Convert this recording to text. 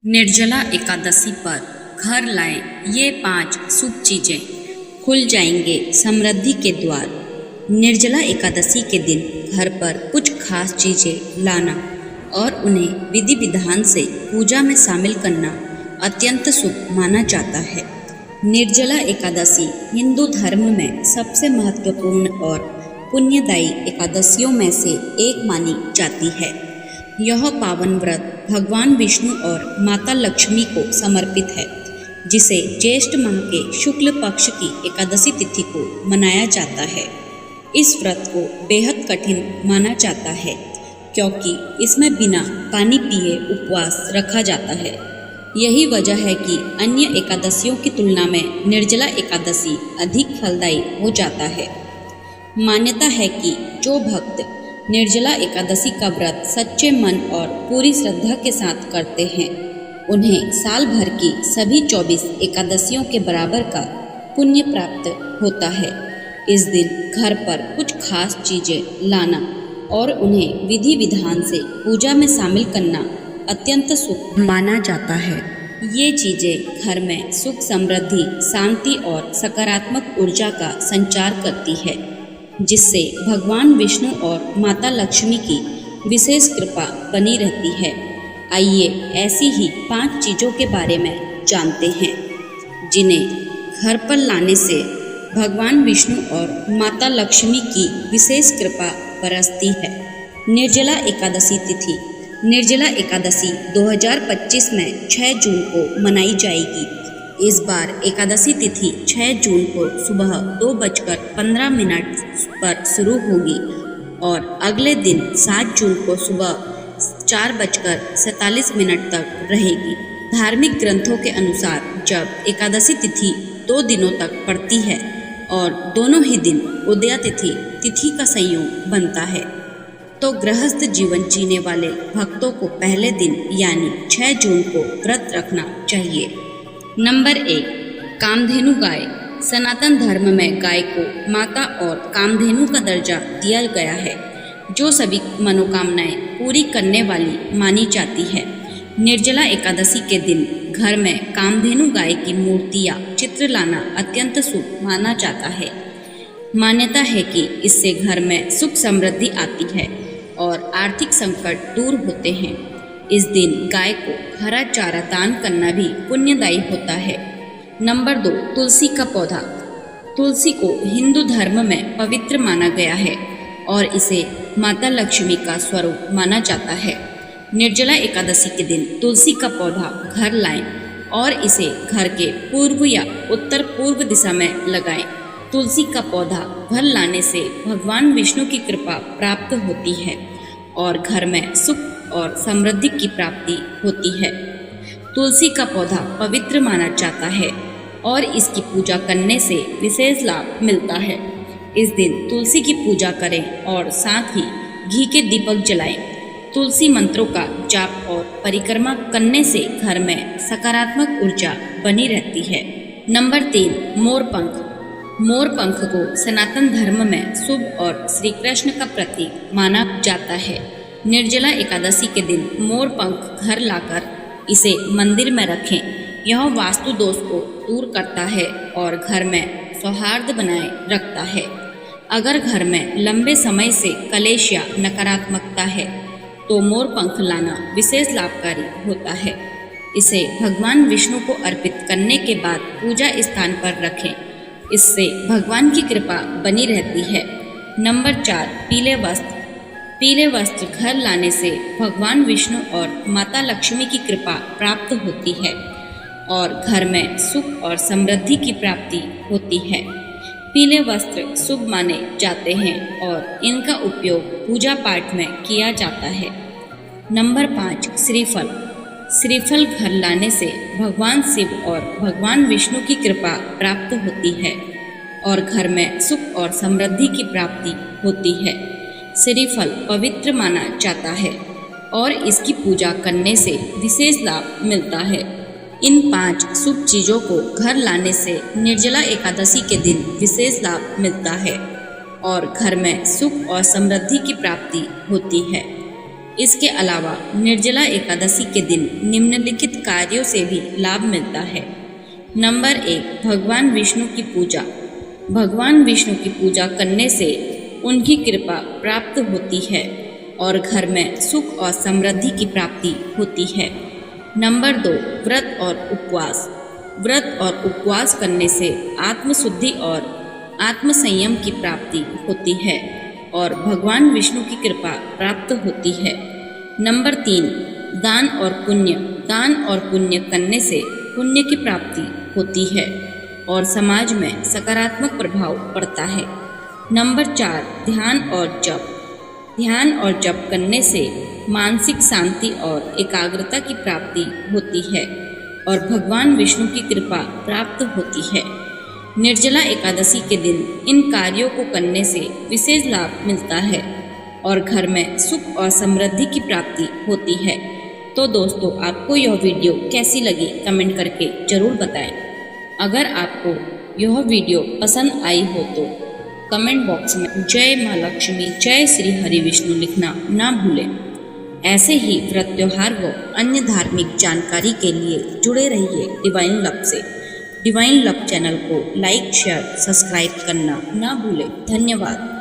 निर्जला एकादशी पर घर लाएं ये 5 शुभ चीज़ें, खुल जाएंगे समृद्धि के द्वार। निर्जला एकादशी के दिन घर पर कुछ खास चीज़ें लाना और उन्हें विधि विधान से पूजा में शामिल करना अत्यंत शुभ माना जाता है। निर्जला एकादशी हिंदू धर्म में सबसे महत्वपूर्ण और पुण्यदायी एकादशियों में से एक मानी जाती है। यह पावन व्रत भगवान विष्णु और माता लक्ष्मी को समर्पित है, जिसे ज्येष्ठ माह के शुक्ल पक्ष की एकादशी तिथि को मनाया जाता है। इस व्रत को बेहद कठिन माना जाता है, क्योंकि इसमें बिना पानी पिए उपवास रखा जाता है। यही वजह है कि अन्य एकादशियों की तुलना में निर्जला एकादशी अधिक फलदायी हो जाता है। मान्यता है कि जो भक्त निर्जला एकादशी का व्रत सच्चे मन और पूरी श्रद्धा के साथ करते हैं, उन्हें साल भर की सभी 24 एकादशियों के बराबर का पुण्य प्राप्त होता है। इस दिन घर पर कुछ खास चीज़ें लाना और उन्हें विधि विधान से पूजा में शामिल करना अत्यंत शुभ माना जाता है। ये चीज़ें घर में सुख, समृद्धि, शांति और सकारात्मक ऊर्जा का संचार करती है, जिससे भगवान विष्णु और माता लक्ष्मी की विशेष कृपा बनी रहती है। आइए ऐसी ही 5 चीज़ों के बारे में जानते हैं, जिन्हें घर पर लाने से भगवान विष्णु और माता लक्ष्मी की विशेष कृपा बरसती है। निर्जला एकादशी तिथि। निर्जला एकादशी 2025 में 6 जून को मनाई जाएगी। इस बार एकादशी तिथि 6 जून को सुबह 2:15 पर शुरू होगी और अगले दिन 7 जून को सुबह 4:47 तक रहेगी। धार्मिक ग्रंथों के अनुसार जब एकादशी तिथि 2 दिनों तक पड़ती है और दोनों ही दिन उदया तिथि का संयोग बनता है, तो गृहस्थ जीवन जीने वाले भक्तों को पहले दिन यानी 6 जून को व्रत रखना चाहिए। नंबर 1, कामधेनु गाय। सनातन धर्म में गाय को माता और कामधेनु का दर्जा दिया गया है, जो सभी मनोकामनाएं पूरी करने वाली मानी जाती है। निर्जला एकादशी के दिन घर में कामधेनु गाय की मूर्ति या चित्र लाना अत्यंत शुभ माना जाता है। मान्यता है कि इससे घर में सुख समृद्धि आती है और आर्थिक संकट दूर होते हैं। इस दिन गाय को हरा चारा दान करना भी पुण्यदायी होता है। नंबर 2, तुलसी का पौधा। तुलसी को हिंदू धर्म में पवित्र माना गया है और इसे माता लक्ष्मी का स्वरूप माना जाता है। निर्जला एकादशी के दिन तुलसी का पौधा घर लाएं और इसे घर के पूर्व या उत्तर पूर्व दिशा में लगाएं। तुलसी का पौधा घर लाने से भगवान विष्णु की कृपा प्राप्त होती है और घर में सुख और समृद्धि की प्राप्ति होती है। तुलसी का पौधा पवित्र माना जाता है और इसकी पूजा करने से विशेष लाभ मिलता है। इस दिन तुलसी की पूजा करें और साथ ही घी के दीपक जलाएं। तुलसी मंत्रों का जाप और परिक्रमा करने से घर में सकारात्मक ऊर्जा बनी रहती है। नंबर 3, मोरपंख। मोरपंख को सनातन धर्म में शुभ और श्री कृष्ण का प्रतीक माना जाता है। निर्जला एकादशी के दिन मोरपंख घर लाकर इसे मंदिर में रखें। यह वास्तु दोष को दूर करता है और घर में सौहार्द बनाए रखता है। अगर घर में लंबे समय से कलेश या नकारात्मकता है, तो मोरपंख लाना विशेष लाभकारी होता है। इसे भगवान विष्णु को अर्पित करने के बाद पूजा स्थान पर रखें। इससे भगवान की कृपा बनी रहती है। नंबर 4, पीले वस्त्र। पीले वस्त्र घर लाने से भगवान विष्णु और माता लक्ष्मी की कृपा प्राप्त होती है और घर में सुख और समृद्धि की प्राप्ति होती है। पीले वस्त्र शुभ माने जाते हैं और इनका उपयोग पूजा पाठ में किया जाता है। नंबर 5, श्रीफल। श्रीफल घर लाने से भगवान शिव और भगवान विष्णु की कृपा प्राप्त होती है और घर में सुख और समृद्धि की प्राप्ति होती है। श्रीफल पवित्र माना जाता है और इसकी पूजा करने से विशेष लाभ मिलता है। इन 5 शुभ चीज़ों को घर लाने से निर्जला एकादशी के दिन विशेष लाभ मिलता है और घर में सुख और समृद्धि की प्राप्ति होती है। इसके अलावा निर्जला एकादशी के दिन निम्नलिखित कार्यों से भी लाभ मिलता है। नंबर 1, भगवान विष्णु की पूजा। भगवान विष्णु की पूजा करने से उनकी कृपा प्राप्त होती है और घर में सुख और समृद्धि की प्राप्ति होती है। नंबर 2, व्रत और उपवास। व्रत और उपवास करने से आत्मशुद्धि और आत्मसंयम की प्राप्ति होती है और भगवान विष्णु की कृपा प्राप्त होती है। नंबर 3, दान और पुण्य। दान और पुण्य करने से पुण्य की प्राप्ति होती है और समाज में सकारात्मक प्रभाव पड़ता है। नंबर 4, ध्यान और जप। ध्यान और जप करने से मानसिक शांति और एकाग्रता की प्राप्ति होती है और भगवान विष्णु की कृपा प्राप्त होती है। निर्जला एकादशी के दिन इन कार्यों को करने से विशेष लाभ मिलता है और घर में सुख और समृद्धि की प्राप्ति होती है। तो दोस्तों, आपको यह वीडियो कैसी लगी कमेंट करके ज़रूर बताएं। अगर आपको यह वीडियो पसंद आई हो तो कमेंट बॉक्स में जय माँ लक्ष्मी, जय श्री हरि विष्णु लिखना ना भूलें। ऐसे ही व्रत त्योहार व अन्य धार्मिक जानकारी के लिए जुड़े रहिए डिवाइन लव से। डिवाइन लव चैनल को लाइक, शेयर, सब्सक्राइब करना ना भूलें। धन्यवाद।